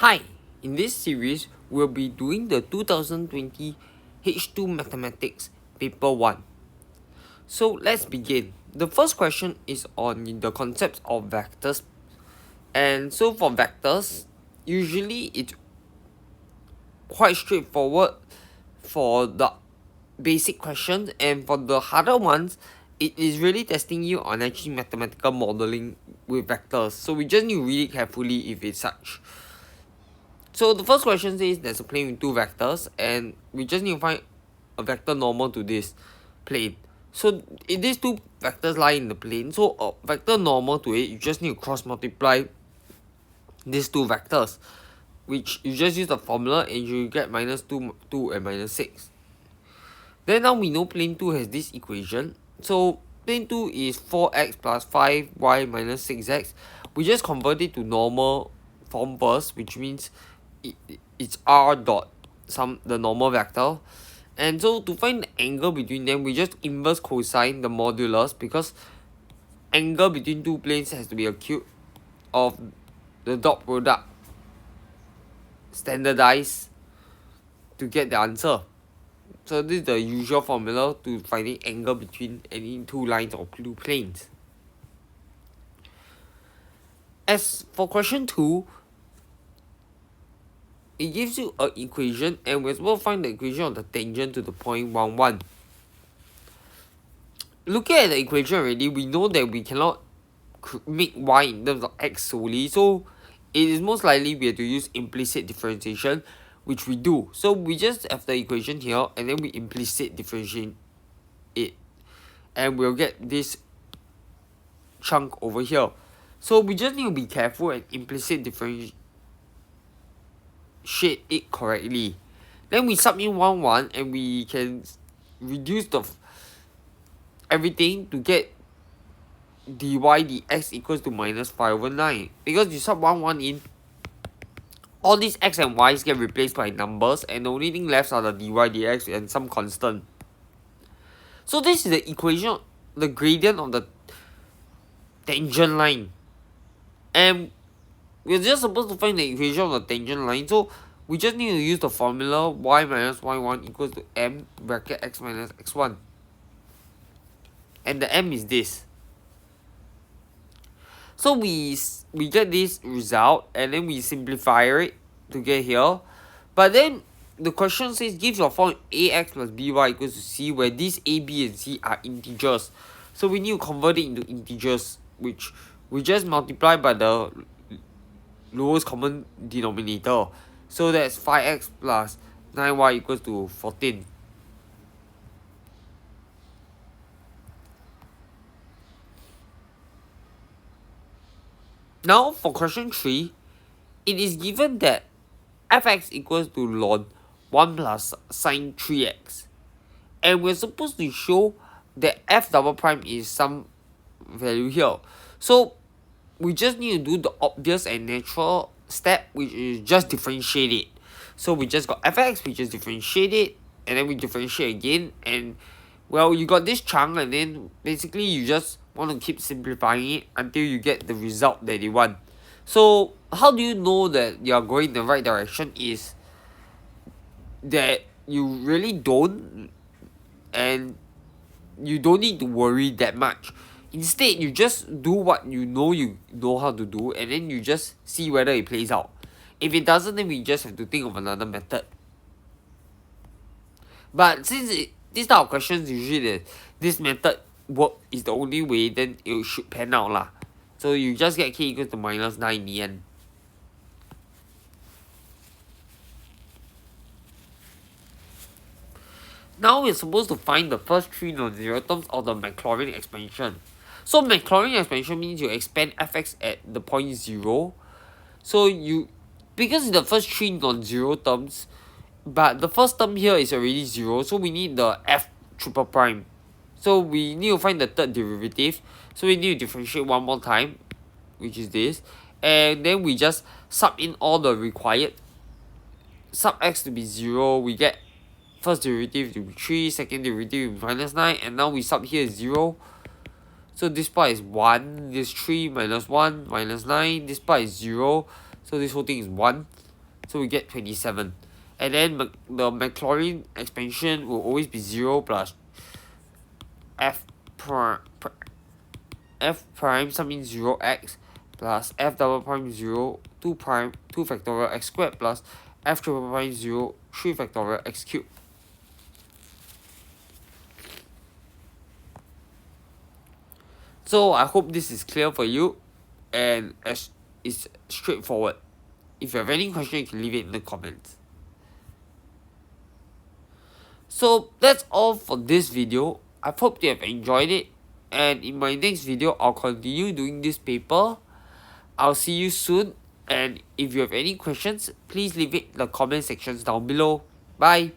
Hi, in this series, we'll be doing the 2020 H2 Mathematics Paper 1. So let's begin. The first question is on the concepts of vectors. And so for vectors, usually it's quite straightforward for the basic questions, and for the harder ones, it is really testing you on actually mathematical modeling with vectors. So we just need to read it carefully if it's such. So the first question says there's a plane with two vectors, and we just need to find a vector normal to this plane. So if these two vectors lie in the plane, so a vector normal to it, you just need to cross multiply these two vectors, which you just use the formula and you get minus 2 and minus 6. Then now we know plane 2 has this equation. So plane 2 is 4x plus 5y minus 6x. We just convert it to normal form first, which means it's r dot the normal vector. And so to find the angle between them, we just inverse cosine the modulus, because angle between two planes has to be a cube of the dot product standardized to get the answer. So this is the usual formula to finding angle between any two lines or two planes. As for question 2, it gives you an equation, and we're supposed to find the equation of the tangent to the point 1, 1. Looking at the equation already, we know that we cannot make y in terms of x solely, so it is most likely we have to use implicit differentiation, which we do. So we just have the equation here, and then we implicit differentiate it, and we'll get this chunk over here. So we just need to be careful and implicit differentiate it correctly. Then we sub in 1, 1, and we can reduce everything to get dy dx equals to minus 5 over 9. Because you sub 1, 1 in, all these x and y's get replaced by numbers, and the only thing left are the dy dx and some constant. So this is the equation, the gradient of the tangent line. And we're just supposed to find the equation of the tangent line. So we just need to use the formula y minus y1 equals to m bracket x minus x1. And the m is this. So we get this result, and then we simplify it to get here. But then the question says give your form ax plus by equals to c, where these a, b, and c are integers. So we need to convert it into integers, which we just multiply by the lowest common denominator. So that's 5x plus 9y equals to 14. Now for question 3, it is given that fx equals to ln 1 plus sine 3x. And we're supposed to show that f double prime is some value here. So we just need to do the obvious and natural step, which is just differentiate it. So we just got fx, we just differentiate it, and then we differentiate again, and well, you got this chunk, and then basically you just want to keep simplifying it until you get the result that you want. So how do you know that you are going in the right direction is that you really don't, and you don't need to worry that much. Instead, you just do what you know how to do, and then you just see whether it plays out. If it doesn't, then we just have to think of another method. But since this type of questions usually this method work is the only way, then it should pan out lah. So you just get k equals to minus 9 in the end. Now we're supposed to find the first 3 non-zero terms of the Maclaurin expansion. So Maclaurin expansion means you expand fx at the point 0. So because it's the first 3 non-zero terms, but the first term here is already 0, so we need the f triple prime. So we need to find the third derivative. So we need to differentiate one more time, which is this. And then we just sub in all the required. Sub x to be 0, we get first derivative to be 3, second derivative to be minus 9, and now we sub here is 0. So this part is 1, this 3 minus 1 minus 9, this part is 0, so this whole thing is 1. So we get 27. And then the Maclaurin expansion will always be 0 plus f prime something 0x plus f double prime 0 2 prime 2 factorial x squared plus f triple prime 0 3 factorial x cubed. So I hope this is clear for you and it's straightforward. If you have any question, you can leave it in the comments. So that's all for this video. I hope you have enjoyed it, and in my next video I'll continue doing this paper. I'll see you soon, and if you have any questions, please leave it in the comment sections down below. Bye.